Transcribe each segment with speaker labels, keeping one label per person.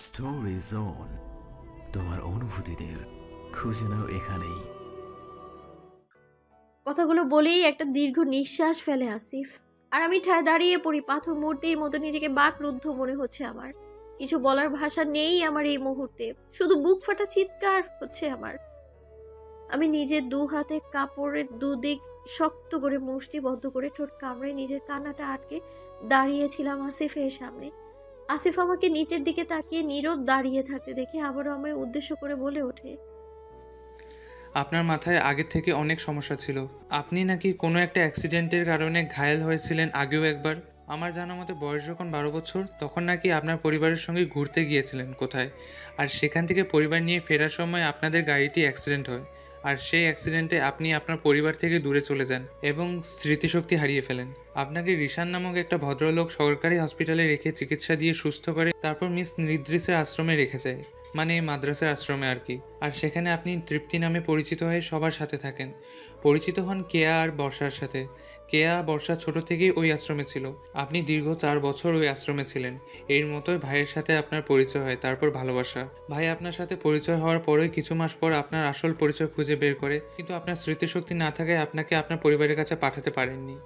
Speaker 1: Story zone, তোমার অনুভূতিদের খুঁজে নাও এখানেই।
Speaker 2: কথাগুলো বলেই একটা দীর্ঘ নিঃশ্বাস ফেলে আসিফ। আর আমি ঠায় দাঁড়িয়ে পড়ি, পাথর মূর্তির মতো নিজেকে বাকরুদ্ধ মনে হচ্ছে আমার। কিছু বলার ভাষা নেই আমার এই মুহূর্তে, শুধু বুক ফাটা চিৎকার হচ্ছে আমার। আমি নিজের দু হাতে কাপড়ের দুদিক শক্ত করে মুষ্টিবদ্ধ করে ঠোঁট কামড়ে নিজের কান্নাটা আটকে দাঁড়িয়েছিলাম আসিফের সামনে। আসিফ আমাকে নিচের দিকে তাকিয়ে নীরব দাঁড়িয়ে থাকতে দেখে আবারও আমায় উদ্দেশ্য করে বলে ওঠে,
Speaker 3: আপনার মাথায় আগে থেকে অনেক সমস্যা ছিল। আপনি নাকি কোনো একটা অ্যাক্সিডেন্টের কারণে ঘায়েল হয়েছিলেন আগেও একবার। আমার জানা মতে বয়স যখন 12 বছর তখন নাকি আপনার পরিবারের সঙ্গে ঘুরতে গিয়েছিলেন কোথায়, আর সেখান থেকে পরিবার নিয়ে ফেরার সময় আপনাদের গাড়িটি অ্যাক্সিডেন্ট হয়। আর সেই অ্যাক্সিডেন্টে আপনি আপনার পরিবার থেকে দূরে চলে যান এবং স্মৃতিশক্তি হারিয়ে ফেলেন। আপনাকে রিশান নামক একটা ভদ্রলোক সরকারি হসপিটালে রেখে চিকিৎসা দিয়ে সুস্থ করে তারপর মিস নিদ্রিসের আশ্রমে রেখে যায়, মানে মাদ্রাসার আশ্রমে আর কি। আর সেখানে আপনি তৃপ্তি নামে পরিচিত হয়ে সবার সাথে থাকেন। পরিচিত হন কেয়া আর বর্ষার সাথে। কেয়া বর্ষা ছোট থেকেই ওই আশ্রমে ছিল। আপনি দীর্ঘ 4 বছর ওই আশ্রমে ছিলেন। এর মতোই ভাইয়ের সাথে আপনার পরিচয় হয়, তারপর ভালোবাসা। ভাই আপনার সাথে পরিচয় হওয়ার পরেই কিছু মাস পর আপনার আসল পরিচয় খুঁজে বের করে, কিন্তু আপনার স্মৃতিশক্তি না থাকায় আপনাকে আপনার পরিবারের কাছে পাঠাতে পারেননি।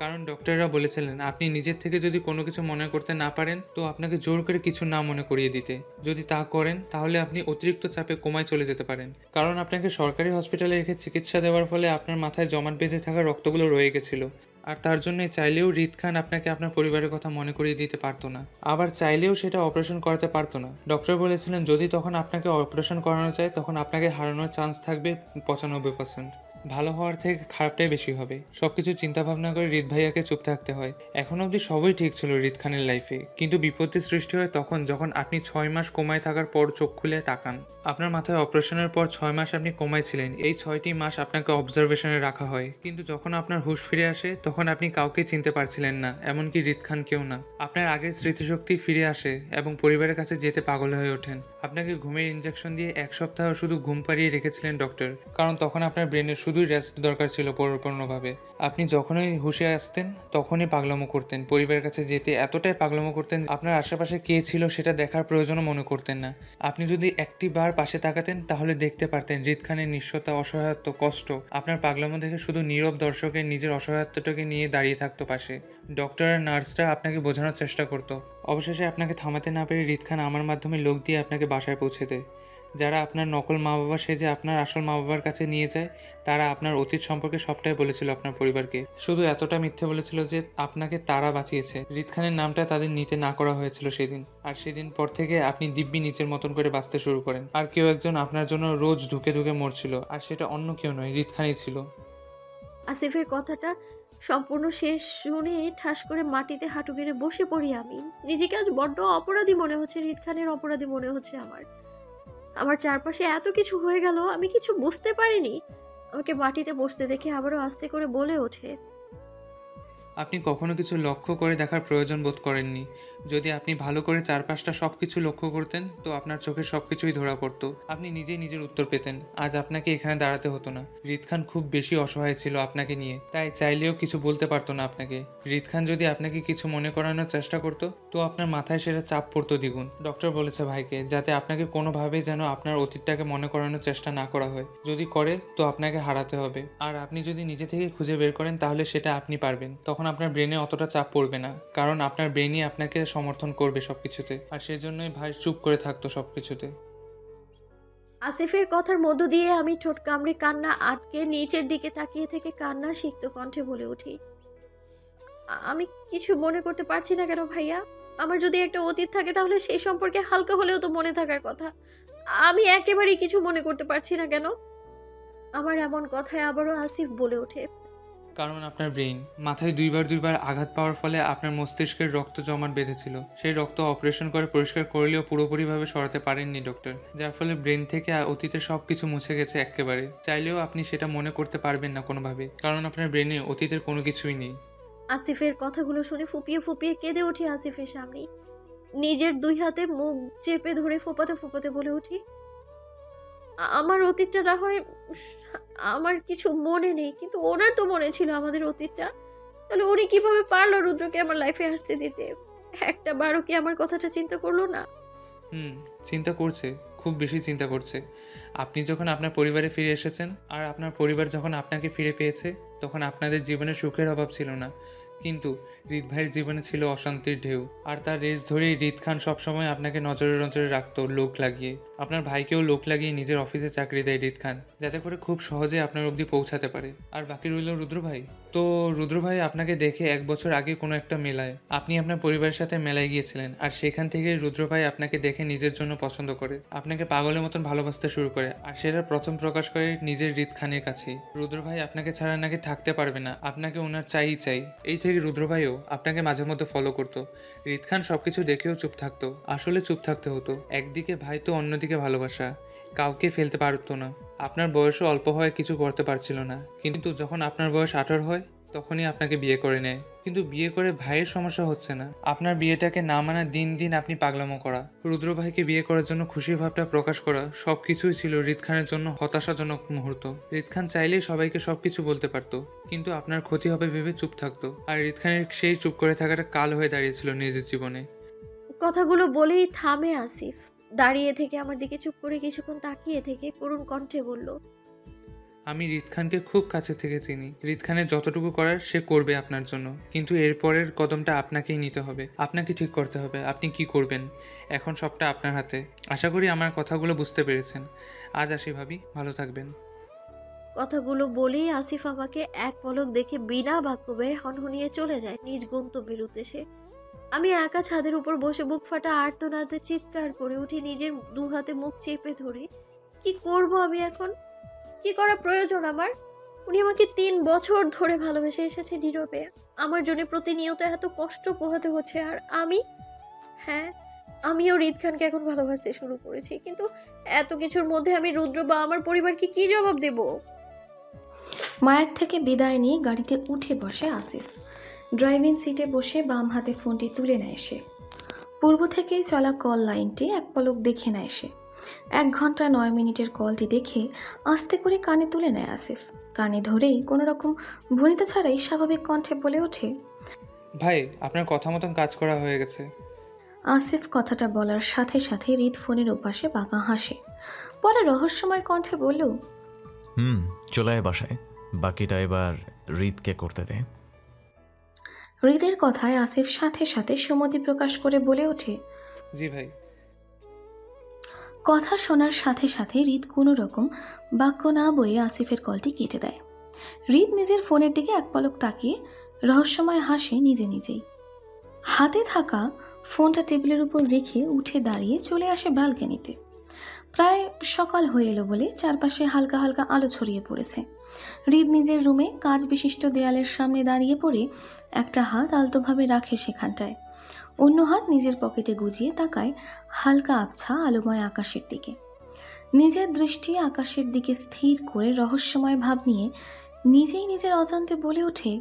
Speaker 3: কারণ ডক্টররা বলেছিলেন আপনি নিজের থেকে যদি কোনো কিছু মনে করতে না পারেন তো আপনাকে জোর করে কিছু না মনে করিয়ে দিতে। যদি তা করেন তাহলে আপনি অতিরিক্ত চাপে কোমায় চলে যেতে পারেন। কারণ আপনাকে সরকারি হসপিটালে রেখে চিকিৎসা দেওয়ার ফলে আপনার মাথায় জমাট বেঁধে থাকা রক্তগুলো রয়ে গেছিল। আর তার জন্য চাইলেও হৃদ খান আপনাকে আপনার পরিবারের কথা মনে করিয়ে দিতে পারতো না। আবার চাইলেও সেটা অপারেশন করাতে পারতো না। ডক্টর বলেছিলেন যদি তখন আপনাকে অপারেশন করানো যায় তখন আপনাকে হারানোর চান্স থাকবে 95%। ভালো হওয়ার থেকে খারাপটাই বেশি হবে। সবকিছু চিন্তা ভাবনা করে হৃদ ভাইয়াকে চুপ থাকতে হয়। এখন অবধি সবই ঠিক ছিল হৃদ খানের লাইফে, কিন্তু বিপত্তির সৃষ্টি হয় তখন যখন আপনি 6 মাস কোমায় থাকার পর চোখ খুলে তাকান। আপনার মাথায় অপারেশনের পর 6 মাস আপনি কোমায় ছিলেন। এই 6টি মাস আপনাকে অবজারভেশনে রাখা হয়, কিন্তু যখন আপনার হুঁশ ফিরে আসে তখন আপনি কাউকে চিনতে পারছিলেন না, এমনকি হৃদ খানকেও না। আপনার আগের স্মৃতিশক্তি ফিরে আসে এবং পরিবারের কাছে যেতে পাগল হয়ে ওঠেন। আপনাকে ঘুমের ইনজেকশন দিয়ে 1 সপ্তাহ শুধু ঘুম পাড়িয়ে রেখেছিলেন ডক্টর, কারণ তখন আপনার ব্রেনের শুধুই রেস্ট দরকার ছিল পরিপূর্ণভাবে। আপনি যখনই হুঁশে আসতেন তখনই পাগলামো করতেন, পরিবারের কাছে যেতে এতটাই পাগলামো করতেন আপনার আশেপাশে কে ছিল সেটা দেখার প্রয়োজনও মনে করতেন না। আপনি যদি একটি বার পাশে তাকাতেন তাহলে দেখতে পারতেন হৃদ খানের নিঃস্বতা, অসহায়ত্ব, কষ্ট। আপনার পাগলামো দেখে শুধু নীরব দর্শকের নিজের অসহায়ত্বটাকে নিয়ে দাঁড়িয়ে থাকতো পাশে। ডক্টর আর নার্সরা আপনাকে বোঝানোর চেষ্টা করতো। অবশেষে আপনাকে থামাতে না পেরে হৃদ খান আমার মাধ্যমে লোক দিয়ে আপনাকে বাসায় পৌঁছে দেয়। যারা আপনার নকল মা বাবা সেজে আপনার আসল মা বাবার কাছে নিয়ে যায়, তারা আপনার অতীত সম্পর্কে সবটাই বলেছিল আপনার পরিবারকে। শুধু এতটা মিথ্যে বলেছিল যে আপনাকে তারা বাঁচিয়েছে। হৃদ খানের নামটা তাদের নিতে না করা হয়েছিল সেদিন। আর সেদিন পর থেকে আপনি দিব্যি নিজের মতন করে বাঁচতে শুরু করেন। আর কেউ একজন আপনার জন্য রোজ ঢুকে ঢুকে মরছিল, আর সেটা অন্য কেউ নয়, হৃদ খানই ছিল।
Speaker 2: আসিফের কথাটা সম্পূর্ণ শেষ শুনে ঠাস করে মাটিতে হাঁটু গেড়ে বসে পড়ি আমি। নিজেকে আজ বড্ড অপরাধী মনে হচ্ছে, হৃদ খানের অপরাধী মনে হচ্ছে আমার। আমার চারপাশে এত কিছু হয়ে গেল, আমি কিছু বুঝতে পারিনি। আমাকে মাটিতে বসতে দেখে আবারও আস্তে করে বলে ওঠে,
Speaker 3: আপনি কখনো কিছু লক্ষ্য করে দেখার প্রয়োজন বোধ করেননি। যদি আপনি ভালো করে চারপাশটা সব কিছু লক্ষ্য করতেন তো আপনার চোখে সব কিছুই ধরা পড়তো। আপনি নিজেই নিজের উত্তর পেতেন। আজ আপনাকে এখানে দাঁড়াতে হতো না। হৃদ খান খুব বেশি অসহায় ছিল আপনাকে নিয়ে, তাই চাইলেও কিছু বলতে পারতো না আপনাকে। হৃদ খান যদি আপনাকে কিছু মনে করানোর চেষ্টা করতো তো আপনার মাথায় সেটা চাপ পড়তো দ্বিগুণ। ডক্টর বলেছে ভাইকে যাতে আপনাকে কোনোভাবেই যেন আপনার অতীতটাকে মনে করানোর চেষ্টা না করা হয়। যদি করে তো আপনাকে হারাতে হবে। আর আপনি যদি নিজে থেকে খুঁজে বের করেন তাহলে সেটা আপনি পারবেন। তখন আপনার ব্রেনে অতটা চাপ পড়বে না, কারণ আপনার ব্রেনই আপনাকে সমর্থন করবে সবকিছুতে। আর সেজন্যই ভাই চুপ করে থাকতো সবকিছুতে।
Speaker 2: আসিফের কথার মধ্য দিয়ে আমি ঠোঁট কামড়ে কান্না আটকে নিচের দিকে তাকিয়ে থেকে কান্না সিক্ত কণ্ঠে বলে উঠি, আমি কিছু মনে করতে পারছি না কেন ভাইয়া? আমার যদি একটা অতীত থাকে তাহলে সেই সম্পর্কে হালকা হলেও তো মনে থাকার কথা। আমি একেবারেই কিছু মনে করতে পারছি না কেন? আমার এমন কথায় আবারও আসিফ বলে ওঠে,
Speaker 3: কারণ আপনার ব্রেইন মাথায় দুইবার দুইবার আঘাত পাওয়ার ফলে আপনার মস্তিষ্কের রক্ত জমাট বেঁধেছিল। সেই রক্ত অপারেশন করে পরিষ্কার করলেও পুরোপুরিভাবে সরাতে পারেননি ডক্টর, যার ফলে ব্রেন থেকে অতীতের সব কিছু মুছে গেছে একেবারে। চাইলেও আপনি সেটা মনে করতে পারবেন না কোনোভাবে, কারণ আপনার ব্রেনে অতীতের কোনো কিছুই নেই।
Speaker 2: আসিফের কথাগুলো শুনে ফুপিয়ে ফুপিয়ে কেঁদে উঠি আসিফের সামনে। নিজের দুই হাতে মুখ চেপে ধরে ফোপাতে ফোপাতে বলে উঠি, আমার অতীতটা না হয় আমার কিছু মনে নেই, কিন্তু ওনার তো মনে ছিল আমাদের অতীতটা। তাহলে উনি কিভাবে পারলো রুদ্রকে আমার লাইফে আসতে দিতে? একটা বারও কি আমার কথাটা চিন্তা করলো না?
Speaker 3: হুম, চিন্তা করছে, খুব বেশি চিন্তা করছে। আপনি যখন আপনার পরিবারে ফিরে এসেছেন আর আপনার পরিবার যখন আপনাকে ফিরে পেয়েছে, তখন আপনাদের জীবনে সুখের অভাব ছিল না। কিন্তু হৃদ ভাইয়ের জীবনে ছিল অশান্তির ঢেউ। আর তার রেস ধরেই হৃদ খান সবসময় আপনাকে নজরে নজরে রাখতো লোক লাগিয়ে। আপনার ভাইকেও লোক লাগিয়ে নিজের অফিসে চাকরি দেয় হৃদ খান, যাতে করে খুব সহজে আপনার অবধি পৌঁছাতে পারে। আর বাকি রইল রুদ্র ভাই। তো রুদ্র ভাই আপনাকে দেখে 1 বছর আগে কোনো একটা মেলায় আপনি আপনার পরিবারের সাথে মেলায় গিয়েছিলেন, আর সেখান থেকে রুদ্র ভাই আপনাকে দেখে নিজের জন্য পছন্দ করে, আপনাকে পাগলের মতন ভালোবাসতে শুরু করে। আর সেটা প্রথম প্রকাশ করে নিজের হৃদ খানের কাছেই। রুদ্র ভাই আপনাকে ছাড়া নাকি থাকতে পারবে না, আপনাকে ওনার চাই। এই থেকে রুদ্র ভাইও আপনাকে মাঝে মধ্যে ফলো করতো। হৃদ খান সবকিছু দেখেও চুপ থাকতো, আসলে চুপ থাকতে হতো। একদিকে ভাই তো অন্যদিকে ভালোবাসা, কাউকে ফেলতে পারতো না। আপনার বয়সও অল্প হয়ে কিছু করতে পারছিল না, কিন্তু যখন আপনার বয়স 18 হয় তখনই আপনাকে বিয়ে করে নেয়। কিন্তু বিয়ে করে ভাইয়ের সমস্যা হচ্ছে না, আপনার বিয়েটাকে না মানা দিন দিন আপনি পাগলামো করা। রুদ্র ভাইকে বিয়ে করার জন্য খুশির ভাবটা প্রকাশ করা সবকিছুই ছিল হৃদ খানের জন্য হতাশাজনক মুহূর্ত। হৃদ খান চাইলেই সবাইকে সবকিছু বলতে পারতো, কিন্তু আপনার ক্ষতি হবে ভেবে চুপ থাকতো। আর হৃদ খানের সেই চুপ করে থাকাটা কাল হয়ে দাঁড়িয়েছিল নিজের জীবনে।
Speaker 2: কথাগুলো বলেই থামে আসিফ। দাঁড়িয়ে থেকে আমার দিকে চুপ করে কিছুক্ষণ তাকিয়ে থেকে করুণ কণ্ঠে বলল,
Speaker 3: আমি হৃদ খানকে খুব কাছে থেকে চিনি। হৃদ খানের যতটুকু করার সে করবে আপনার জন্য, কিন্তু এরপরের কদমটা আপনাকেই নিতে হবে। আপনাকে ঠিক করতে হবে আপনি কি করবেন। এখন সবটা আপনার হাতে। আশা করি আমার কথাগুলো বুঝতে পেরেছেন। আজ আসি ভাবি, ভালো থাকবেন।
Speaker 2: কথাগুলো বলেই আসিফ আমাকে এক পলক দেখে বিনা বাক্য ব্যয়ে হনহনিয়ে চলে যায় নিজ গন্তব্যের উদ্দেশ্যে। আমি একা ছাদের উপর বসে বুক ফাটা আর্তনাদে চিৎকার করে উঠে নিজের দু হাতে মুখ চেপে ধরে। কি করব আমি এখন? কি করা প্রয়োজন আমার? উনি আমাকে 3 বছর ধরে ভালোবেসে এসেছে নীরবে। আমার জন্য প্রতিনিয়ত এত কষ্ট পোহাতে হচ্ছে, আর আমি, হ্যাঁ, আমিও হৃদ খানকে এখন ভালোবাসতে শুরু করেছি। কিন্তু এত কিছুর মধ্যে আমি রুদ্র বা আমার পরিবারকে কি জবাব দেব?
Speaker 4: মায়ের থেকে বিদায় নিয়ে গাড়িতে উঠে বসে আসিফ। ড্রাইভিং সিটে বসে বাম হাতে ফোনটি তুলে নেয় সে। পূর্ব থেকেই চলা কল লাইনটি এক পলক দেখে নেয় সে। 1 ঘন্টা 9 মিনিটের কলটি দেখে আস্তে করে কানে তুলে নেয় আসিফ। কানে ধরেই কোনো রকম ভনিতা ছাড়াই স্বাভাবিক কণ্ঠে বলে ওঠে,
Speaker 3: ভাই, আপনার কথা মতন কাজ করা হয়ে গেছে।
Speaker 4: আসিফ কথাটা বলার সাথে সাথে হৃদ ফোনের ওপাশে বাঁকা হাসে। পরে রহস্যময় কণ্ঠে বলল,
Speaker 1: চলে আয় বাসায়, বাকিটা এবার হৃদকে করতে দে।
Speaker 4: হৃদের কথায় আসিফ সাথে সাথে সম্মতি প্রকাশ করে বলে ওঠে,
Speaker 3: জি ভাই।
Speaker 4: কথা শোনার সাথে সাথে হৃদ কোনো রকম বাক্য না বয়ে আসিফের কলটি কেটে দেয়। হৃদ নিজের ফোনের দিকে এক পলক তাকিয়ে রহস্যময় হাসে নিজে নিজেই। হাতে থাকা ফোনটা টেবিলের উপর রেখে উঠে দাঁড়িয়ে চলে আসে ব্যালকনিতে। প্রায় সকাল হয়ে এলো বলে চারপাশে হালকা হালকা আলো ছড়িয়ে পড়েছে। হৃদ নিজের রুমে কাঁচ বিশিষ্ট দেয়ালের সামনে দাঁড়িয়ে পড়ে একটা হাত আলতোভাবে রাখে সেখানটায়, অন্য হাত নিজের পকেটে গুজিয়ে তাকায় হালকা আবছা আলোময় আকাশের দিকে। নিজের দৃষ্টি আকাশের দিকে স্থির করে রহস্যময় ভাব নিয়ে নিজেই নিজের অজান্তে বলে ওঠে,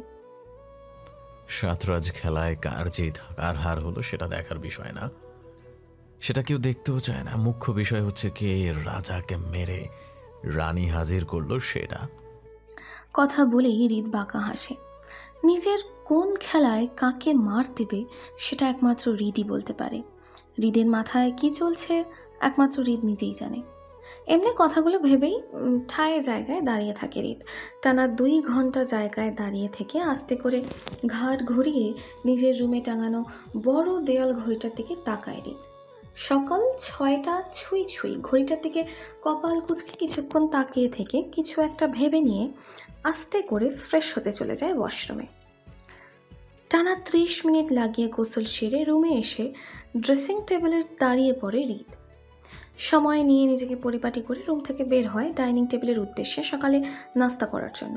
Speaker 1: সাতরাজ খেলায় কার জিত কার হার হলো সেটা দেখার বিষয় না, সেটা কেউ দেখতেও চায় না। মুখ্য বিষয় হচ্ছে কে রাজাকে মেরে রানী হাজির করলো সেটা।
Speaker 4: কথা বলেই হৃদ বাঁকা হাসে। নিজের কোন খেলায় কাকে মার দেবে সেটা একমাত্র হৃদই বলতে পারে। হৃদের মাথায় কি চলছে একমাত্র হৃদ নিজেই জানে। এমনি কথাগুলো ভেবেই ঠায় জায়গায় দাঁড়িয়ে থাকে হৃদ। টানা 2 ঘন্টা জায়গায় দাঁড়িয়ে থেকে আস্তে করে ঘাড় ঘুরিয়ে নিজের রুমে টাঙানো বড় দেয়াল ঘড়িটার দিকে তাকায় হৃদ। সকাল 6টা ছুঁই ছুঁই। ঘড়িটার দিকে কপাল কুঁচকে কিছুক্ষণ তাকিয়ে থেকে কিছু একটা ভেবে নিয়ে আস্তে করে ফ্রেশ হতে চলে যায় ওয়াশরুমে। টানা 30 মিনিট লাগিয়ে গোসল সেরে রুমে এসে ড্রেসিং টেবিলে দাঁড়িয়ে পড়ে হৃদ। সময় নিয়ে নিজেকে পরিপাটি করে রুম থেকে বের হয় ডাইনিং টেবিলের উদ্দেশ্যে সকালে নাস্তা করার জন্য।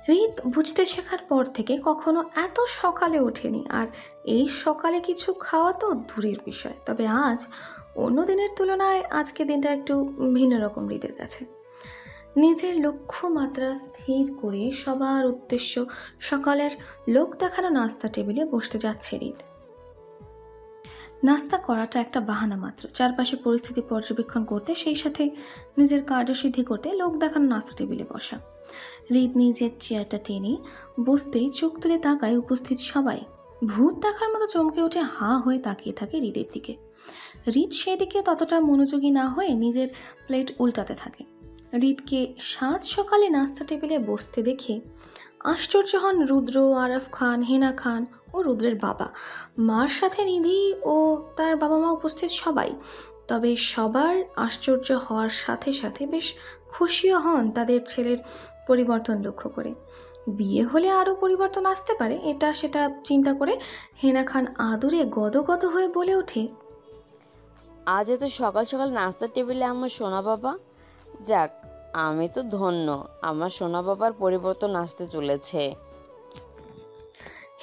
Speaker 4: হৃদ বুঝতে শেখার পর থেকে কখনো এত সকালে ওঠেনি, আর এই সকালে কিছু খাওয়া তো দূরের বিষয়। তবে আজ অন্য দিনের তুলনায় আজকে দিনটা একটু ভিন্ন রকম হৃদের কাছে। নিজের লক্ষ্যমাত্রা স্থির করে সবার উদ্দেশ্য সকালের লোক দেখানো নাস্তা টেবিলে বসতে যাচ্ছে হৃদ। নাস্তা করাটা একটা বাহানা মাত্র, চারপাশে পরিস্থিতি পর্যবেক্ষণ করতে, সেই সাথে নিজের কার্যসিদ্ধি করতে লোক দেখানো নাস্তা টেবিলে বসা। হৃদ নিজের চেয়ারটা টেনে বসতেই চোখ তুলে তাকায় উপস্থিত সবাই। ভূত দেখার মতো চমকে উঠে হাঁ হয়ে তাকিয়ে থাকে হৃদের দিকে। হৃদ সেদিকে ততটা মনোযোগী না হয়ে নিজের প্লেট উল্টাতে থাকে। হৃদকে সাত সকালে নাস্তা টেবিলে বসতে দেখে আশ্চর্য হন রুদ্র, আরাফ খান, হেনা খান ও রুদ্রের বাবা। মার সাথে নিধি ও তার বাবা মা উপস্থিত সবাই। তবে সবার আশ্চর্য হওয়ার সাথে সাথে বেশ খুশিও হন তাদের ছেলের পরিবর্তন লক্ষ্য করে। বিয়ে হলে আরও পরিবর্তন আসতে পারে, এটা সেটা চিন্তা করে হেনা খান আদুরে গদগদ হয়ে বলে ওঠে,
Speaker 5: আজ এত সকাল সকাল নাস্তার টেবিলে আমার সোনা বাবা। যাক, আমি তো ধন্য, আমার সোনা বাবার পরিবর্তন আসতে চলেছে।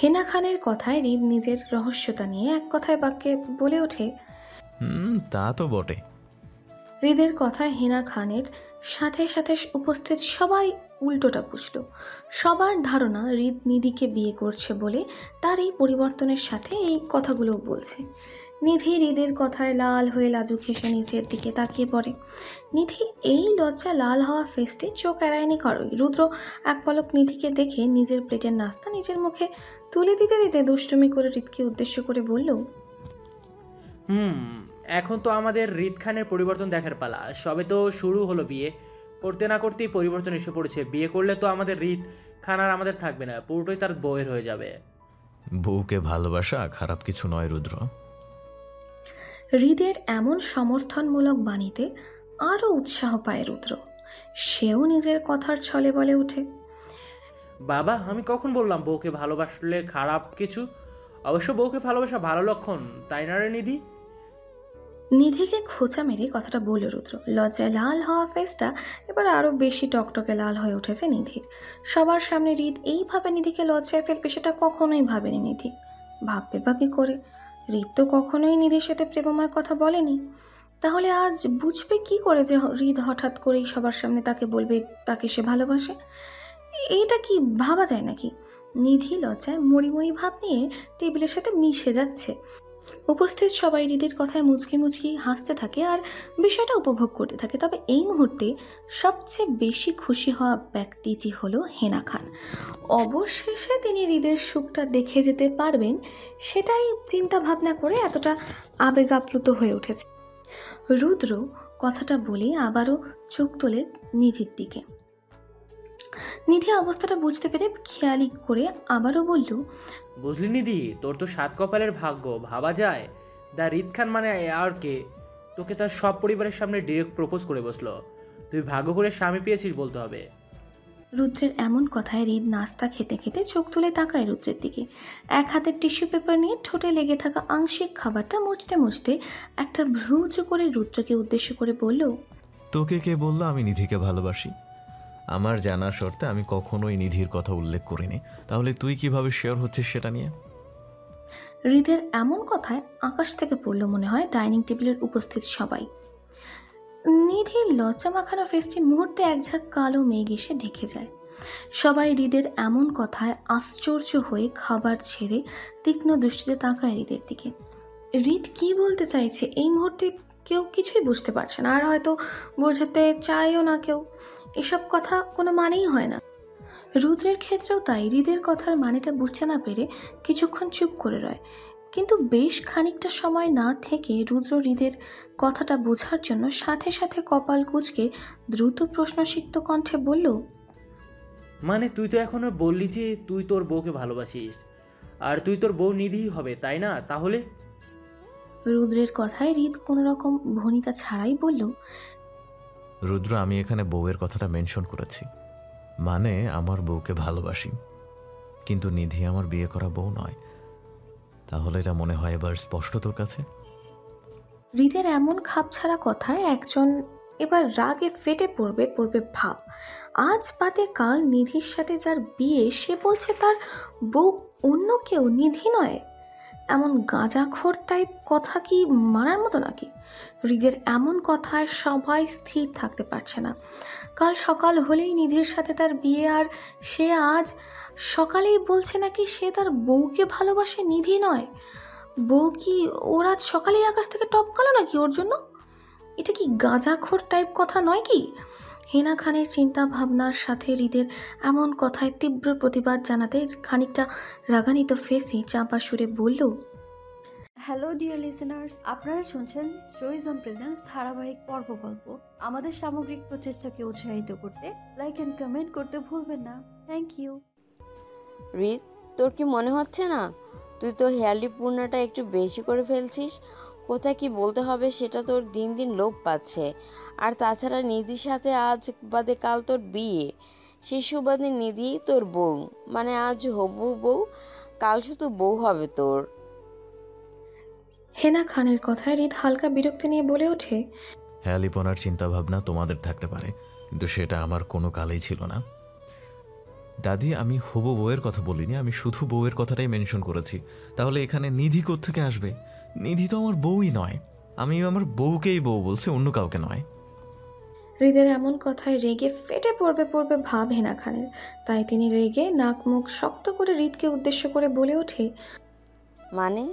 Speaker 4: হেনা খানের কথায় হৃদ নিজের রহস্যতা নিয়ে এক কথায় বাক্যে বলে ওঠে,
Speaker 1: তা তো বটে।
Speaker 4: হৃদের কথায় হেনা খানের সাথে সাথে উপস্থিত সবাই উল্টোটা বুঝল। সবার ধারণা হৃদ নিধিকে বিয়ে করছে বলে তার এই পরিবর্তনের সাথে এই কথাগুলো বলছে। নিধি হৃদের কথায় লাল হয়ে লাজুক হেসে নিচের দিকে তাকিয়ে পড়ে। নিধি এই লজ্জা লাল হওয়া ফেস্টে চোখ এড়ায়নি কারোই। রুদ্র এক পলক নিধিকে দেখে নিজের প্লেটের নাস্তা নিজের মুখে তুলে দিতে দিতে দুষ্টুমি করে হৃদকে উদ্দেশ্য করে বলল,
Speaker 6: এখন তো আমাদের হৃদ খানের পরিবর্তন দেখার পালা। সবে তো শুরু হলো বিয়ে, করতে না করতেই পরিবর্তন এসে পড়েছে। বিয়ে করলে তো আমাদের হৃদ খান আর আমাদের থাকবে না, পুরোটাই তার বউয়ের হয়ে যাবে।
Speaker 1: বউকে ভালোবাসা খারাপ কিছু নয় রুদ্র।
Speaker 4: হৃদের এমন সমর্থনমূলক বাণীতে আরও উৎসাহ পায় রুদ্র। সেও নিজের কথার ছলে বলে ওঠে,
Speaker 6: বাবা, আমি কখন বললাম বউকে ভালোবাসলে খারাপ কিছু? অবশ্য বউকে ভালোবাসা ভালো লক্ষণ, তাই না রে নিধি?
Speaker 4: নিধিকে খোঁচা মেরে কথাটা বলল রুদ্র। লজ্জায় লাল হওয়া ফেসটা এবার আরও বেশি টকটকে লাল হয়ে উঠেছে নিধির। সবার সামনে হৃদ এইভাবে নিধিকে লজ্জায় ফেলবে সেটা কখনোই ভাবেনি নিধি। ভাববে বা কি করে? হৃদ তো কখনোই নিধির সাথে প্রেমময় কথা বলেনি। তাহলে আজ বুঝবে কি করে যে হৃদ হঠাৎ করেই সবার সামনে তাকে বলবে তাকে সে ভালোবাসে? এইটা কি ভাবা যায় নাকি? নিধি লজ্জায় মরিমরি ভাব নিয়ে টেবিলের সাথে মিশে যাচ্ছে। উপস্থিত সবাই হৃদের কথায় মুচকি মুচকি হাসতে থাকে আর বিষয়টা উপভোগ করতে থাকে। তবে এই মুহূর্তে সবচেয়ে বেশি খুশি হওয়া ব্যক্তিটি হলো হেনা খান। অবশেষে তিনি হৃদের সুখটা দেখে যেতে পারবেন, সেটাই চিন্তা ভাবনা করে এতটা আবেগ আপ্লুত হয়ে উঠেছে। রুদ্র কথাটা বলে আবারও চোখ তোলে নিধির দিকে। নিধি অবস্থাটা বুঝতে পেরে খেয়ালি করে আবারও বলল,
Speaker 6: বুঝলি নিধি, তোর তো সাত কপালের ভাগ্য। ভাবা যায় দা হৃদ খান মানে আর কে? তোকে তার সব পরিবারের সামনে ডিরেক্ট প্রপোজ করে বসলো। তুই ভাগ্য করে স্বামী পেয়েছিস বলতে হবে।
Speaker 4: রুদ্রের এমন কথায় হৃদ নাস্তা খেতে খেতে চোখ তুলে তাকায় রুদ্রের দিকে। এক হাতে টিস্যু পেপার নিয়ে ঠোঁটে লেগে থাকা আংশিক খাবারটা মুছতে মুছতে একটা ভ্রু উঁচু করে রুদ্রকে উদ্দেশ্য করে বলল,
Speaker 1: তোকে কে বললো আমি নিধিকে ভালোবাসি? আমার জানা শর্তে আমি কখনোই নিধির কথা উল্লেখ করিনি। তাহলে তুই কিভাবে শেয়ার হচ্ছিস সেটা নিয়ে?
Speaker 4: হৃদের এমন কথায় আকাশ থেকে পড়ল মনে হয় ডাইনিং টেবিলের উপস্থিত সবাই। নিধির লজ্জা মাখানো ফেসটি মুহূর্তে একঝাঁক কালো মেঘ এসে ঢেকে যায়। সবাই হৃদের এমন কথায় আশ্চর্য হয়ে খাবার ছেড়ে তীক্ষ্ণ দৃষ্টিতে তাকায় হৃদের দিকে। হৃদ কি বলতে চাইছে এই মুহূর্তে কেউ কিছুই বুঝতে পারছে না, আর হয়তো বোঝাতে চায়ও না কেউ। এসব কথা কোনো মানেই হয় না। রুদ্রের ক্ষেত্রেও তাই। হৃদের কথার মানেটা বুঝতে না পেরে কিছুক্ষণ চুপ করে রয়, কিন্তু বেশ খানিকটা সময় না থেকে রুদ্র হৃদের কথাটা বোঝার জন্য সাথে সাথে কপাল কুঁচকে দ্রুত প্রশ্নসিক্ত কণ্ঠে বলল,
Speaker 6: মানে তুই তো এখনো বললি যে তুই তোর বউকে ভালোবাসিস, আর তুই তোর বউ নিধিই হবে, তাই না? তাহলে?
Speaker 4: রুদ্রের কথায় হৃদ কোনো রকম ভনিতা ছাড়াই বলল,
Speaker 1: রুদ্র, আমি এখানে বউয়ের কথাটা মেনশন করেছি, মানে আমার বউকে ভালোবাসি, কিন্তু নিধি আমার বিয়ে করা বউ নয়। তাহলে এটা মনে হয় এবার স্পষ্ট তোর কাছে?
Speaker 4: হৃদের এমন খাপছাড়া কথায় একজন এবার রাগে ফেটে পড়বে ভাব। আজ বাদে কাল নিধির সাথে যার বিয়ে সে বলছে তার বউ অন্য কেউ, নিধি নয়। এমন গাঁজাখোর টাইপ কথা কি মানার মতো নাকি? হৃদের এমন কথায় সবাই স্থির থাকতে পারছে না। কাল সকাল হলেই নিধির সাথে তার বিয়ে, আর সে আজ সকালেই বলছে নাকি সে তার বউকে ভালোবাসে, নিধি নয়। বউ কি ওর আজ সকালেই আকাশ থেকে টপকালো নাকি ওর জন্য? এটা কি গাঁজাখোর টাইপ কথা নয় কি? হেনা খানের চিন্তা ভাবনার সাথে হৃদের এমন কথায় তীব্র প্রতিবাদ জানাতে খানিকটা রাগান্বিত ফেসে চাপা সুরে বলল,
Speaker 7: হ্যালো ডিয়ার লিসেনার্স, আপনারা শুনছেন স্টোরিজ অন প্রেজেন্স ধারাবাহিক পর্ব গল্প। আমাদের সামগ্রিক প্রচেষ্টাকে উৎসাহিত করতে লাইক অ্যান্ড কমেন্ট করতে ভুলবেন না। Thank you.
Speaker 5: রিত, তোর কি মনে হচ্ছে না তুই তোর হেয়ালি পূর্ণটা একটু বেশি করে ফেলছিস? কোথায় কি বলতে হবে সেটা তোর দিন দিন লোপ পাচ্ছে। আর তাছাড়া নিধির সাথে আজ বাদে কাল তোর বিয়ে, সেই সুবাদে নিধি তোর বউ, মানে আজ হবু বউ, কাল শুধু বউ হবে তোর।
Speaker 4: হেনা খানের কথায় রিদ হালকা বিরক্তি নিয়ে বলে ওঠে,
Speaker 1: হ্যালিপনার চিন্তাভাবনা তোমাদের থাকতে পারে, কিন্তু সেটা আমার কোনো কালেই ছিল না। দাদি, আমি হবু বউয়ের কথা বলিনি, আমি শুধু বউয়ের কথাটাই মেনশন করেছি। তাহলে এখানে নিধি কোত্থেকে আসবে? নিধি তো আমার বউই নয়। আমি আমার বউকেই বউ বলছি, অন্য কাউকে নয়।
Speaker 4: হৃদের এমন কথায় রেগে ফেটে পড়বে পড়বে ভাব হেনা খানের। তাই তিনি রেগে নাক মুখ শক্ত করে হৃদকে উদ্দেশ্য করে বলে ওঠে,
Speaker 5: মানে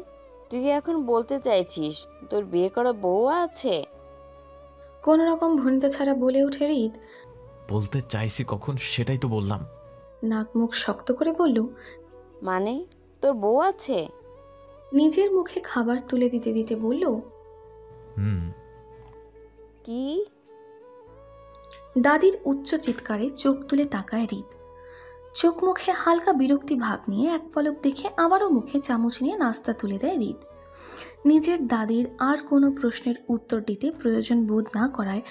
Speaker 5: তুই কি এখন বলতে চাইছিস তোর বিয়ে করা বউ আছে?
Speaker 4: কোন রকম ভনিতা ছাড়া বলে ওঠে হৃদ।
Speaker 1: বলতে চাইছি কখন, সেটাই তো বললাম।
Speaker 4: নাক মুখ শক্ত করে বলল,
Speaker 5: মানে তোর বউ আছে?
Speaker 4: নিজের মুখে খাবার তুলে দিতে দিতে বলল,
Speaker 1: হুম।
Speaker 5: কি?
Speaker 4: দাদির উচ্চ চিৎকারে চোখ তুলে তাকায় হৃদ। চোখ মুখে হালকা বিরক্তি ভাব নিয়ে এক পলক দেখে আবারও মুখে চামচ নিয়ে নাস্তা তুলে দেয় হৃদ। নিজের দাদির আর কোনো প্রশ্নের উত্তর দিতে প্রয়োজন বোধ না করায়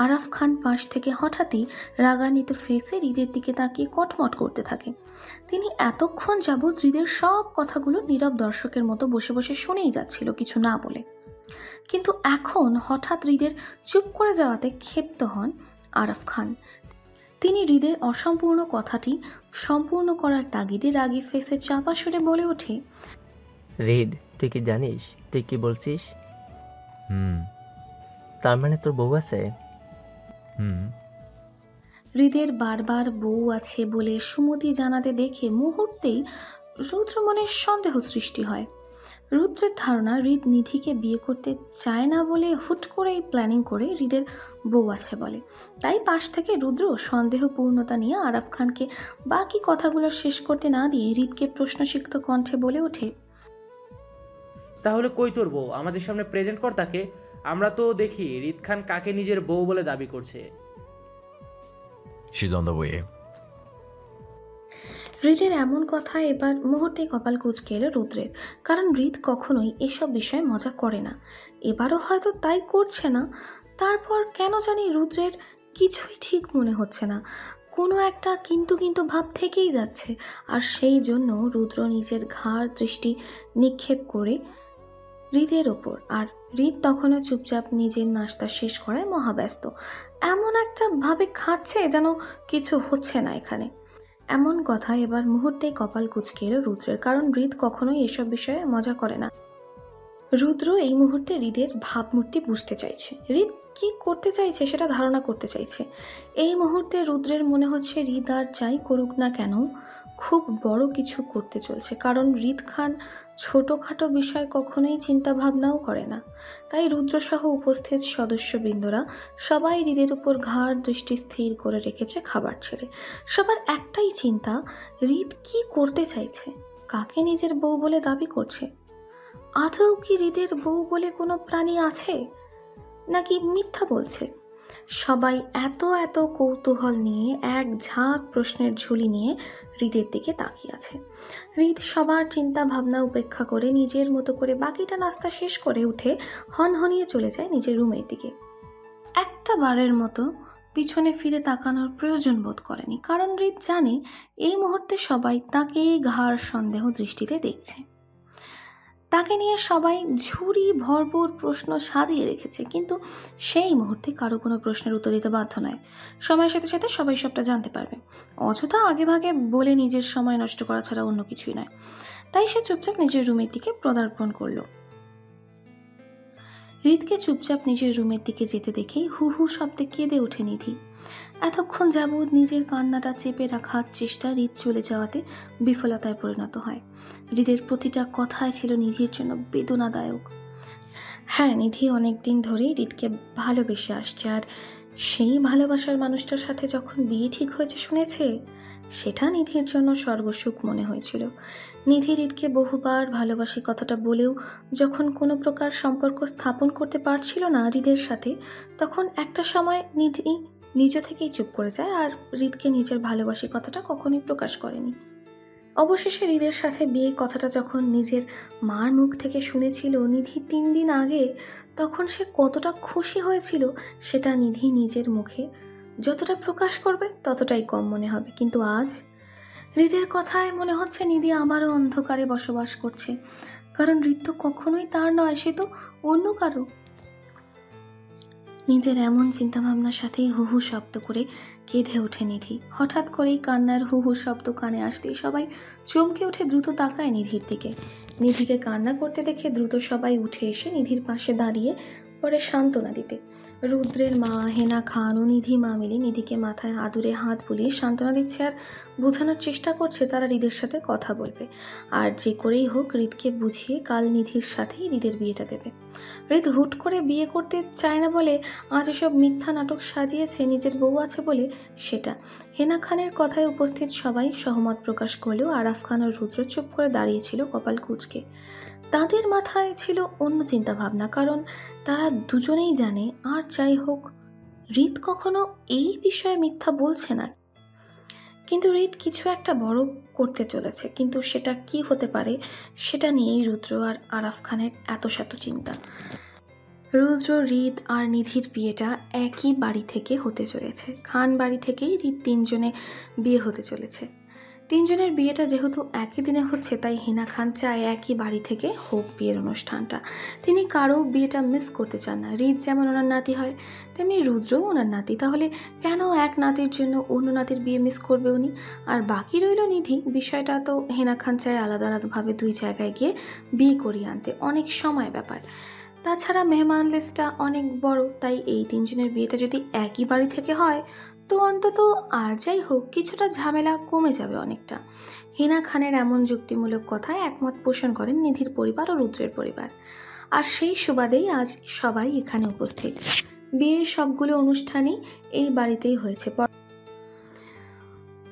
Speaker 4: আরাফ খান পাশ থেকে হঠাৎই রাগান্বিত ফেসে হৃদের দিকে তাকিয়ে কটমট করতে থাকে। তিনি এতক্ষণ যাবৎ হৃদের সব কথাগুলো নীরব দর্শকের মতো বসে বসে শুনেই যাচ্ছিল, কিছু না বলে। কিন্তু এখন হঠাৎ হৃদের চুপ করে যাওয়াতে ক্ষিপ্ত হন আরাফ খান। তিনি হৃদের অসম্পূর্ণ কথাটি সম্পূর্ণ করার তাগিদে রাগী ফেসে চাপা সুরে বলে ওঠে,
Speaker 8: রিদ, তুই কি জানিস তুই কি বলছিস?
Speaker 1: হুম।
Speaker 8: তার মানে তোর বউ আছে?
Speaker 1: হুম।
Speaker 4: হৃদের বারবার বউ আছে বলে সুমতি জানাতে দেখে মুহূর্তেই রুদ্র মনের সন্দেহ সৃষ্টি হয়। রুদ্রের ধারণা হৃদ নিধিকে বিয়ে করতে চায় না বলে হুট করেই প্ল্যানিং করে হৃদের বউ আছে বলে। তাই পাশ থেকে রুদ্র সন্দেহপূর্ণতা নিয়ে আরাফ খানকে বাকি কথাগুলো শেষ করতে না দিয়ে হৃদকে প্রশ্নসিক্ত কণ্ঠে বলে ওঠে,
Speaker 6: তাহলে কই তোর বউ? আমাদের সামনে প্রেজেন্ট কর তাকে। আমরা তো দেখি রিদ খান কাকে নিজের বউ বলে দাবি করছে।
Speaker 1: She is on the way.
Speaker 4: হৃদের এমন কথা এবার মুহূর্তে কপাল কুঁচকে এলো রুদ্রের। কারণ হৃদ কখনোই এসব বিষয়ে মজা করে না, এবারও হয়তো তাই করছে না। তারপর কেন জানি রুদ্রের কিছুই ঠিক মনে হচ্ছে না, কোনো একটা কিন্তু কিন্তু ভাব থেকেই যাচ্ছে। আর সেই জন্য রুদ্র নিজের ঘাড় দৃষ্টি নিক্ষেপ করে হৃদের ওপর। আর হৃদ তখনও চুপচাপ নিজের নাস্তা শেষ করায় মহাব্যস্ত, এমন একটা ভাবে খাচ্ছে যেন কিছু হচ্ছে না এখানে। এমন কথা এবার মুহূর্তেই কপাল কুঁচকে এলো রুদ্রের, কারণ হৃদ কখনোই এসব বিষয়ে মজা করে না। রুদ্র এই মুহূর্তে হৃদের ভাবমূর্তি বুঝতে চাইছে, হৃদ কি করতে চাইছে সেটা ধারণা করতে চাইছে। এই মুহূর্তে রুদ্রের মনে হচ্ছে হৃদ আর যাই করুক না কেন খুব বড় কিছু করতে চলছে, কারণ হৃদ খান ছোটোখাটো বিষয় কখনোই চিন্তা ভাবনাও করে না। তাই রুদ্রসহ উপস্থিত সদস্যবৃন্দরা সবাই হৃদের উপর ঘাড় দৃষ্টি স্থির করে রেখেছে খাবার ছেড়ে। সবার একটাই চিন্তা, হৃদ কি করতে চাইছে, কাকে নিজের বউ বলে দাবি করছে। আদৌ কি হৃদের বউ বলে কোনো প্রাণী আছে, নাকি মিথ্যা বলছে? সবাই এত এত কৌতূহল নিয়ে এক ঝাঁক প্রশ্নের ঝুলি নিয়ে হৃদের দিকে তাকিয়ে আছে। হৃদ সবার চিন্তা ভাবনা উপেক্ষা করে নিজের মতো করে বাকিটা নাস্তা শেষ করে উঠে হনহনিয়ে চলে যায় নিজের রুমের দিকে। একটা বারের মতো পিছনে ফিরে তাকানোর প্রয়োজন বোধ করেনি, কারণ হৃদ জানে এই মুহূর্তে সবাই তাকে ঘাড় সন্দেহ দৃষ্টিতে দেখছে। তাকে নিয়ে সবাই ঝুড়ি ভরপুর প্রশ্ন সাজিয়ে রেখেছে, কিন্তু সেই মুহূর্তে কারো কোনো প্রশ্নের উত্তর দিতে বাধ্য নয়। সময়ের সাথে সাথে সবাই সবটা জানতে পারবে। অযথা আগেভাগে বলে নিজের সময় নষ্ট করা ছাড়া অন্য কিছুই নয়। তাই সে চুপচাপ নিজের রুমের দিকে পদার্পণ করলো। হৃদকে চুপচাপ নিজের রুমের দিকে যেতে দেখেই হু হু শব্দে কেঁদে ওঠে নিধি। এতক্ষণ যাবৎ নিজের কান্নাটা চেপে রাখার চেষ্টা হৃদ চলে যাওয়াতে বিফলতায় পরিণত হয়। হৃদের প্রতিটা কথাই ছিল নিধির জন্য বেদনাদায়ক। হ্যাঁ, নিধি অনেকদিন ধরেই হৃদকে ভালোবেসে আসছে, আর সেই ভালোবাসার মানুষটার সাথে যখন বিয়ে ঠিক হয়েছে শুনেছে, সেটা নিধির জন্য স্বর্গসুখ মনে হয়েছিল। নিধি হৃদকে বহুবার ভালোবাসি কথাটা বলেও যখন কোনো প্রকার সম্পর্ক স্থাপন করতে পারছিল না হৃদের সাথে, তখন একটা সময় নিধি নিজ থেকেই চুপ করে যায় আর হৃদকে নিজের ভালোবাসি কথাটা কখনোই প্রকাশ করেনি। অবশেষে হৃদের সাথে বিয়ে কথাটা যখন নিজের মার মুখ থেকে শুনেছিল নিধি 3 দিন আগে, তখন সে কতটা খুশি হয়েছিল সেটা নিধি নিজের মুখে যতটা প্রকাশ করবে ততটাই কম মনে হবে। কিন্তু আজ হৃদের কথায় মনে হচ্ছে নিধি আবারও অন্ধকারে বসবাস করছে, কারণ হৃদ তো কখনোই তার নয়, সে তো অন্য কারো। নিজের এমন চিন্তাভাবনার সাথেই হু হু শব্দ করে কেঁদে ওঠে নিধি। হঠাৎ করেই কান্নার হু হু শব্দ কানে আসতেই সবাই চমকে উঠে দ্রুত তাকায় নিধির দিকে। নিধিকে কান্না করতে দেখে দ্রুত সবাই উঠে এসে নিধির পাশে দাঁড়িয়ে পরে সান্ত্বনা দিতে। রুদ্রের মা, হেনা খান ও নিধি মা মিলে নিধিকে মাথায় আদুরে হাত বুলিয়ে সান্ত্বনা দিচ্ছে আর বোঝানোর চেষ্টা করছে তারা হৃদের সাথে কথা বলবে, আর যে করেই হোক হৃদকে বুঝিয়ে কাল নিধির সাথেই হৃদের বিয়েটা দেবে। হৃদ হুট করে বিয়ে করতে চায় না বলে আজ এসব মিথ্যা নাটক সাজিয়েছে নিজের বউ আছে বলে সেটা। হেনা খানের কথায় উপস্থিত সবাই সহমত প্রকাশ করলেও আরাফ খান ও রুদ্র চুপ করে দাঁড়িয়েছিল কপাল কুঁচকে। তাদের মাথায় ছিল অন্য চিন্তা ভাবনা, কারণ তারা দুজনেই জানে আর যাই হোক হৃদ কখনো এই বিষয়ে মিথ্যা বলছে না। কিন্তু হৃদ কিছু একটা বড় করতে চলেছে, কিন্তু সেটা কি হতে পারে সেটা নিয়েই রুদ্র আর আরাফ খানের এত শত চিন্তা। রুদ্র, হৃদ আর নিধির বিয়েটা একই বাড়ি থেকে হতে চলেছে। খান বাড়ি থেকেই হৃদ 3 জনে বিয়ে হতে চলেছে। 3 জনের বিয়েটা যেহেতু একই দিনে হচ্ছে, তাই হিনা খান চায় একই বাড়ি থেকে হোক বিয়ের অনুষ্ঠানটা। তিনি কারো বিয়েটা মিস করতে চান না। হৃদ যেমন ওনার নাতি হয়, তেমনি রুদ্রও ওনার নাতি, তাহলে কেন এক নাতির জন্য অন্য নাতির বিয়ে মিস করবে উনি? আর বাকি রইল নিধি। বিষয়টা তো হেনা খান চায় আলাদা আলাদাভাবে 2 জায়গায় গিয়ে বিয়ে করিয়ে আনতে, অনেক সময় ব্যাপার। তাছাড়া মেহমান লিস্টটা অনেক বড়, তাই এই 3 জনের বিয়েটা যদি একই বাড়ি থেকে হয় তো অন্তত আর যাই হোক কিছুটা ঝামেলা কমে যাবে অনেকটা। হিনা খানের এমন যুক্তিমূলক কথায় একমত পোষণ করেন নিধির পরিবার ও রুদ্রের পরিবার, আর সেই সুবাদেই আজ সবাই এখানে উপস্থিত। বিয়ের সবগুলো অনুষ্ঠানই এই বাড়িতেই হয়েছে।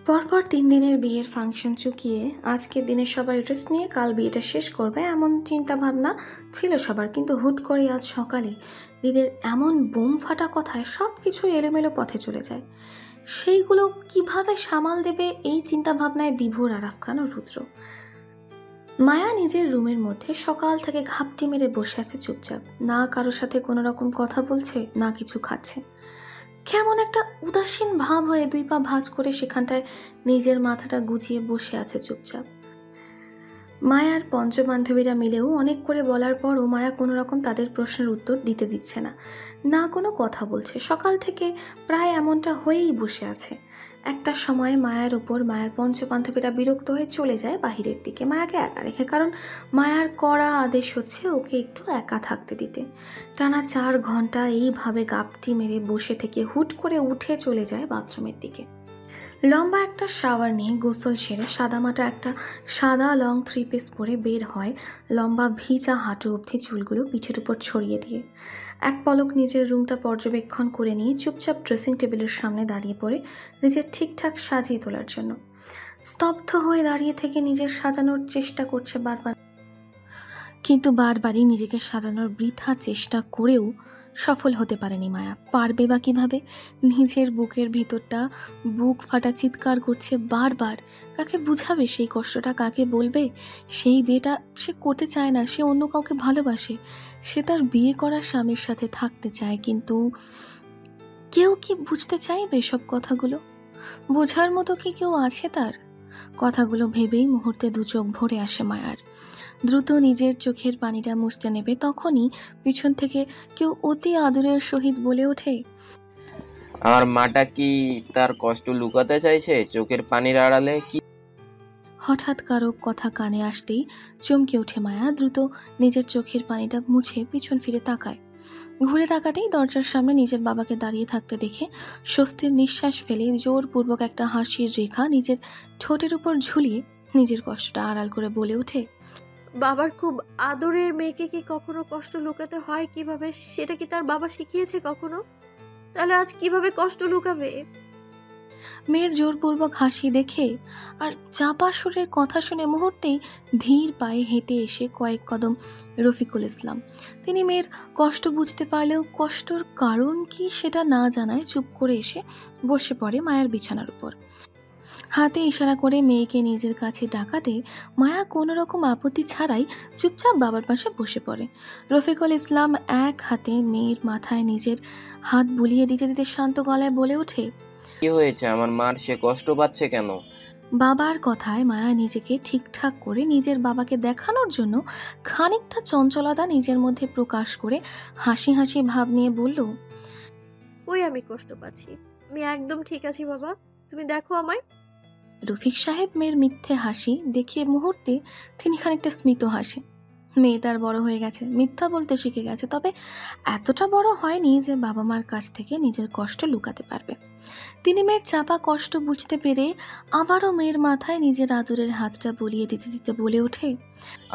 Speaker 4: পরপর 3 দিনের বিয়ের ফাংশন চুকিয়ে আজকের দিনে সবাই রেস্ট নিয়ে কাল বিয়েটা শেষ করবে এমন চিন্তা ভাবনা ছিল সবার। কিন্তু হুট করে আজ সকালে হৃদের এমন বোম ফাটা কথায় সব কিছু এলোমেলো পথে চলে যায়। সেইগুলো কিভাবে সামাল দেবে এই চিন্তা ভাবনায় বিভোর আরাফ খান ও রুদ্র। মায়া নিজের রুমের মধ্যে সকাল থেকে ঘাপটি মেরে বসে আছে চুপচাপ, না কারোর সাথে কোনো রকম কথা বলছে না কিছু খাচ্ছে। কেমন একটা উদাসীন ভাব হয়ে 2 পা ভাঁজ করে সেখানটায় নিজের মাথাটা গুজিয়ে বসে আছে চুপচাপ। মায়ার পঞ্চবান্ধবীরা মিলেও অনেক করে বলার পরও মায়া কোনো রকম তাদের প্রশ্নের উত্তর দিতে দিচ্ছে না, না কোনো কথা বলছে। সকাল থেকে প্রায় এমনটা হয়েই বসে আছে। একটা সময় মায়ার উপর মায়ার পঞ্চবান্ধবীরা বিরক্ত হয়ে চলে যায় বাহিরের দিকে মায়াকে একা রেখে, কারণ মায়ার কড়া আদেশ হচ্ছে ওকে একটু একা থাকতে দিতে। টানা 4 ঘন্টা এইভাবে গাপটি মেরে বসে থেকে হুট করে উঠে চলে যায় বাথরুমের দিকে। লম্বা একটা শাওয়ার নিয়ে গোসল সেরে সাদামাটা একটা সাদা লং 3 পিস পরে বের হয়, লম্বা ভিজা হাঁটু অবধি চুলগুলো পিঠের উপর ছড়িয়ে দিয়ে। এক পলক নিজের রুমটা পর্যবেক্ষণ করে নিয়ে চুপচাপ ড্রেসিং টেবিলের সামনে দাঁড়িয়ে পড়ে নিজের ঠিকঠাক সাজিয়ে তোলার জন্য। স্তব্ধ হয়ে দাঁড়িয়ে থেকে নিজের সাজানোর চেষ্টা করছে বারবার, কিন্তু বারবারই নিজেকে সাজানোর বৃথা চেষ্টা করেও সফল হতে পারেনি মায়া। পারবে বা কিভাবে? নিজের বুকের ভিতরটা বুক ফাটা চিৎকার করছে বারবার। কাকে বুঝাবে সেই কষ্টটা, কাকে বলবে? সেই বিয়েটা সে করতে চায় না, সে অন্য কাউকে ভালোবাসে, সে তার বিয়ে করা স্বামীর সাথে থাকতে চায়, কিন্তু কেউ কি বুঝতে চাইবে সব কথাগুলো? বোঝার মতো কি কেউ আছে তার? কথাগুলো ভেবেই মুহূর্তে 2 চোখ ভরে আসে মায়ার। দ্রুত নিজের চোখের পানিটা মুছতে নেবে, তখনই পিছন থেকে কেউ অতি আদরের সহিত বলে ওঠে,
Speaker 9: আমার মাটা কি তার কষ্ট লুকাতে চাইছে চোখের পানির আড়ালে? কি
Speaker 4: হঠাৎ কারো কথা কানে আসতেই চমকে ওঠে মায়া। দ্রুত নিজের চোখের পানিটা মুছে পিছন ফিরে তাকায়। ঘুরে তাকাতেই দরজার সামনে নিজের বাবাকে দাঁড়িয়ে থাকতে দেখে স্বস্তির নিঃশ্বাস ফেলে জোরপূর্বক একটা হাসির রেখা নিজের ঠোঁটের উপর ঝুলিয়ে নিজের কষ্টটা আড়াল করে বলে ওঠে,
Speaker 2: বাবার খুব আদরের মেয়েকে কি কখনো কষ্ট লুকাতে হয় কিভাবে সেটা কি তার বাবা শিখিয়েছে কখনো? তাহলে আজ কিভাবে কষ্ট লুকাবে?
Speaker 4: মেয়ের জোরপূর্বক হাসি দেখে আর চাপা সুরের কথা শুনে মুহূর্তেই ধীর পায়ে হেঁটে এসে কয়েক কদম রফিকুল ইসলাম। তিনি মেয়ের কষ্ট বুঝতে পারলেও কষ্টর কারণ কি সেটা না জানায় চুপ করে এসে বসে পড়ে মায়ের বিছানার উপর। হাতে ইশারা করে মেয়েকে নিজের কাছে ডাকাতে মায়া কোনো রকম আপত্তি ছাড়াই চুপচাপ বাবার পাশে বসে পড়ে। রফিকুল ইসলাম এক হাতে মেয়ের মাথায় নিজের হাত বুলিয়ে দিতে দিতে শান্ত গলায় বলে ওঠে,
Speaker 9: কি হয়েছে আমার মার? সে কষ্ট পাচ্ছে কেন?
Speaker 4: বাবার কথায় মায়া নিজেকে ঠিকঠাক করে নিজের বাবাকে দেখানোর জন্য খানিকটা চঞ্চলতা নিজের মধ্যে প্রকাশ করে হাসি হাসি ভাব নিয়ে বলল,
Speaker 2: ওই আমি কষ্ট পাচ্ছি, আমি একদম ঠিক আছি বাবা, তুমি দেখো আমায়।
Speaker 4: রফিক সাহেব মেয়ের মিথ্যে হাসি দেখিয়ে মুহূর্তে তিনি খানিকটা স্মিত হাসে। মেয়ে তার বড় হয়ে গেছে, মিথ্যা বলতে শিখে গেছে, তবে এতটা বড় হয়নি যে বাবা মার কাছ থেকে নিজের কষ্ট লুকাতে পারবে। তিনি মেয়ের চাপা কষ্ট বুঝতে পেরে আবারও মেয়ের মাথায় নিজের আদরের হাতটা বুলিয়ে দিতে দিতে বলে ওঠে,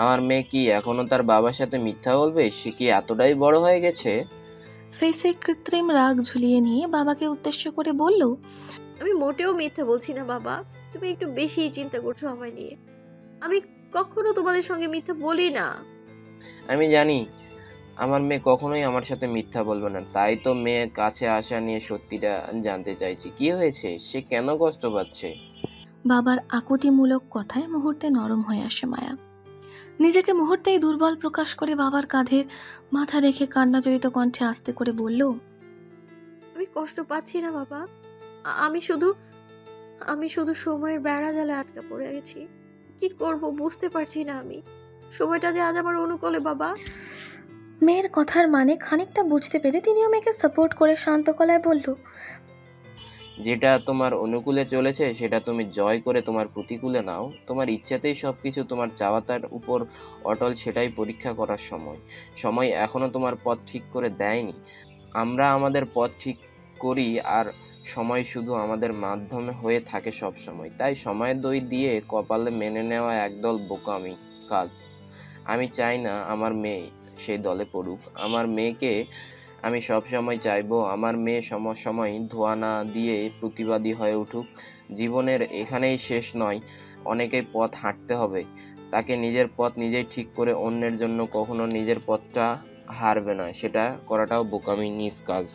Speaker 9: আমার মেয়ে কি এখনো তার বাবার সাথে মিথ্যা বলবে? সে কি এতটাই বড় হয়ে গেছে?
Speaker 4: ফেসে কৃত্রিম রাগ ঝুলিয়ে নিয়ে বাবাকে উদ্দেশ্য করে বলল,
Speaker 2: আমি মোটেও মিথ্যা বলছি না বাবা, তুমি একটু বেশি চিন্তা করছো আমায় নিয়ে। আমি কখনো তোমাদের সঙ্গে মিথ্যা বলি না।
Speaker 9: আমি জানি আমার মেয়ে কখনোই আমার সাথে মিথ্যা বলবে না, তাই তো মেয়ের কাছে আসা নিয়ে সত্যিটা জানতে চাইছি। কি হয়েছে? সে কেন কষ্ট পাচ্ছে?
Speaker 4: বাবার আকুতিমূলক কথায় মুহূর্তে নরম হয়ে আসে মায়া। নিজেকে মুহূর্তেই দুর্বল প্রকাশ করে বাবার কাঁধে মাথা রেখে কান্না জড়িত কণ্ঠে আস্তে করে বলল,
Speaker 2: আমি কষ্ট পাচ্ছি না বাবা, আমি শুধু সময়ের বেড়া জালে আটকা পড়ে গেছি। কি করব বুঝতে পারছি না আমি। সময়টা যে আজ আমার অনুকূলে বাবা।
Speaker 4: মেয়ের কথার মানে খানিকটা বুঝতে পেরে তিনিও মেয়েকে সাপোর্ট করে শান্ত গলায় বলল,
Speaker 9: যেটা তোমার অনুকূলে চলেছে সেটা তুমি জয় করে তোমার প্রতিকূলে নাও। তোমার ইচ্ছাতেই সবকিছু, তোমার চাওয়াটার উপর অটল, সেটাই পরীক্ষা করার সময় এখনো তোমার পথ ঠিক করে দেয়নি। আমরা আমাদের পথ ঠিক করি আর সময় শুধু আমাদের মাধ্যমে হয়ে থাকে সব সময়। তাই সময়ের দই দিয়ে কপালে মেনে নেওয়া একদল বোকামি কাজ। আমি চাই না আমার মেয়ে সেই দলে পড়ুক। আমার মেয়েকে আমি সবসময় চাইবো আমার মেয়ে সময় ধোয়া না দিয়ে প্রতিবাদী হয়ে উঠুক। জীবনের এখানেই শেষ নয়, অনেকেই পথ হাঁটতে হবে। তাকে নিজের পথ নিজেই ঠিক করে অন্যের জন্য কখনো নিজের পথটা হারবে না, সেটা করাটাও বোকামি নিজ কাজ।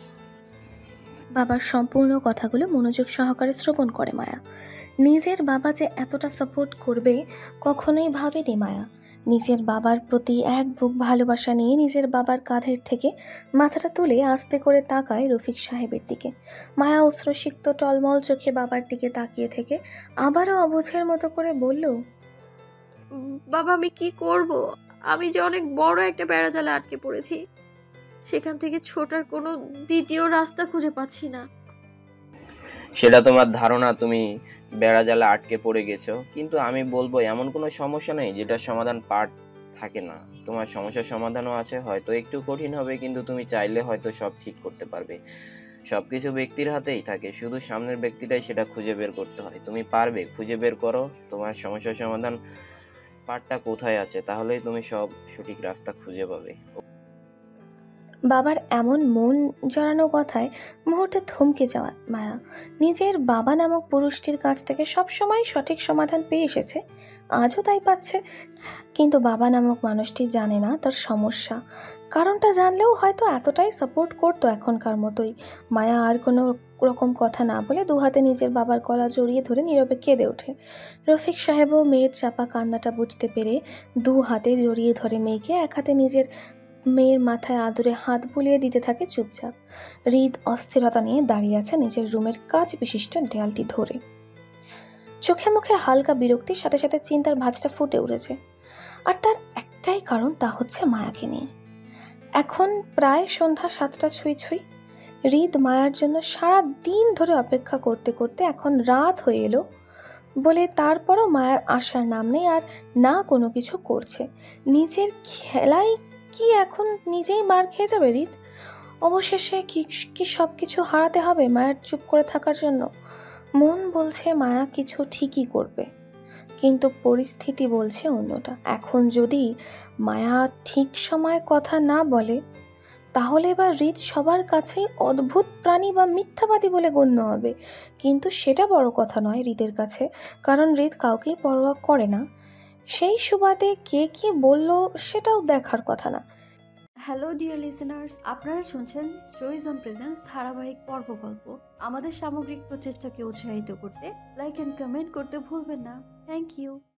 Speaker 4: বাবার সম্পূর্ণ কথাগুলো মনোযোগ সহকারে শ্রবণ করে মায়া। নিজের বাবা যে এতটা সাপোর্ট করবে কখনোই ভাবেনি মায়া। নিজের বাবার প্রতি এক বুক ভালোবাসা নিয়ে নিজের বাবার কাঁধের থেকে মাথাটা তুলে আস্তে করে তাকায় রফিক সাহেবের দিকে। মায়া অশ্রুসিক্ত টলমল চোখে বাবার দিকে তাকিয়ে থেকে আবারও অবুঝের মতো করে বলল,
Speaker 2: বাবা আমি কি করব? আমি যে অনেক বড় একটা বেড়া জালে আটকে পড়েছি, সেখান থেকে ছোটার কোনো দ্বিতীয় রাস্তা খুঁজে পাচ্ছি না।
Speaker 9: সেটা তোমার ধারণা, তুমি বেড়া জালে আটকে পড়ে গেছো, কিন্তু আমি বলবো এমন কোনো সমস্যা নেই যেটার সমাধান পার্ট থাকে না। তোমার সমস্যার সমাধানও আছে, হয়তো একটু কঠিন হবে, কিন্তু তুমি চাইলে হয়তো সব ঠিক করতে পারবে। সবকিছু ব্যক্তির হাতেই থাকে, শুধু সামনের ব্যক্তিটাই সেটা খুঁজে বের করতে হয়। তুমি পারবে, খুঁজে বের করো তোমার সমস্যার সমাধান পার্টটা কোথায় আছে, তাহলেই তুমি সব সঠিক রাস্তা খুঁজে পাবে।
Speaker 4: বাবার এমন মন জড়ানো কথায় মুহূর্তে থমকে যাওয়া মায়া। নিজের বাবা নামক পুরুষটির কাছ থেকে সবসময় সঠিক সমাধান পেয়ে এসেছে, আজও তাই পাচ্ছে, কিন্তু বাবা নামক মানুষটি জানে না তার সমস্যা। কারণটা জানলেও হয়তো এতটাই সাপোর্ট করতো এখনকার মতোই। মায়া আর কোনো রকম কথা না বলে দুহাতে নিজের বাবার গলা জড়িয়ে ধরে নীরবে কেঁদে ওঠে। রফিক সাহেবও মেয়ের চাপা কান্নাটা বুঝতে পেরে দু হাতে জড়িয়ে ধরে মেয়েকে, এক হাতে নিজের মেয়ের মাথায় আদরে হাত বুলিয়ে দিতে থাকে চুপচাপ। হৃদ অস্থিরতা নিয়ে দাঁড়িয়ে আছে নিজের রুমের কাঁচ বিশিষ্ট দেয়ালটি ধরে। চোখে মুখে হালকা বিরক্তির সাথে সাথে চিন্তার ভাঁজটা ফুটে উঠেছে, আর তার একটাই কারণ, তা হচ্ছে মায়াকে নিয়ে। এখন প্রায় সন্ধ্যা 7টা ছুঁই ছুঁই। হৃদ মায়ার জন্য সারা দিন ধরে অপেক্ষা করতে করতে এখন রাত হয়ে এলো বলে তারপরও মায়ার আসার নাম নেই, আর না কোনো কিছু করছে। নিজের খেলায় কি এখন নিজেই মার খেয়ে যাবে হৃদ? অবশেষে কি সব কিছু হারাতে হবে মায়ের চুপ করে থাকার জন্য? মন বলছে মায়া কিছু ঠিকই করবে, কিন্তু পরিস্থিতি বলছে অন্যটা। এখন যদি মায়া ঠিক সময় কথা না বলে তাহলে এবার হৃদ সবার কাছে অদ্ভুত প্রাণী বা মিথ্যাবাদী বলে গণ্য হবে। কিন্তু সেটা বড় কথা নয় হৃদের কাছে, কারণ হৃদ কাউকেই পরোয়া করে না। সেই সুবাদে কে কি বলল সেটাও দেখার কথা না।
Speaker 7: হ্যালো ডিয়ার লিসেনার্স, আপনারা শুনছেন স্টোরিজ অন প্রেজেন্স ধারাবাহিক পর্ব গল্প। আমাদের সামগ্রিক প্রচেষ্টাকে উৎসাহিত করতে লাইক অ্যান্ড কমেন্ট করতে ভুলবেন না। Thank you.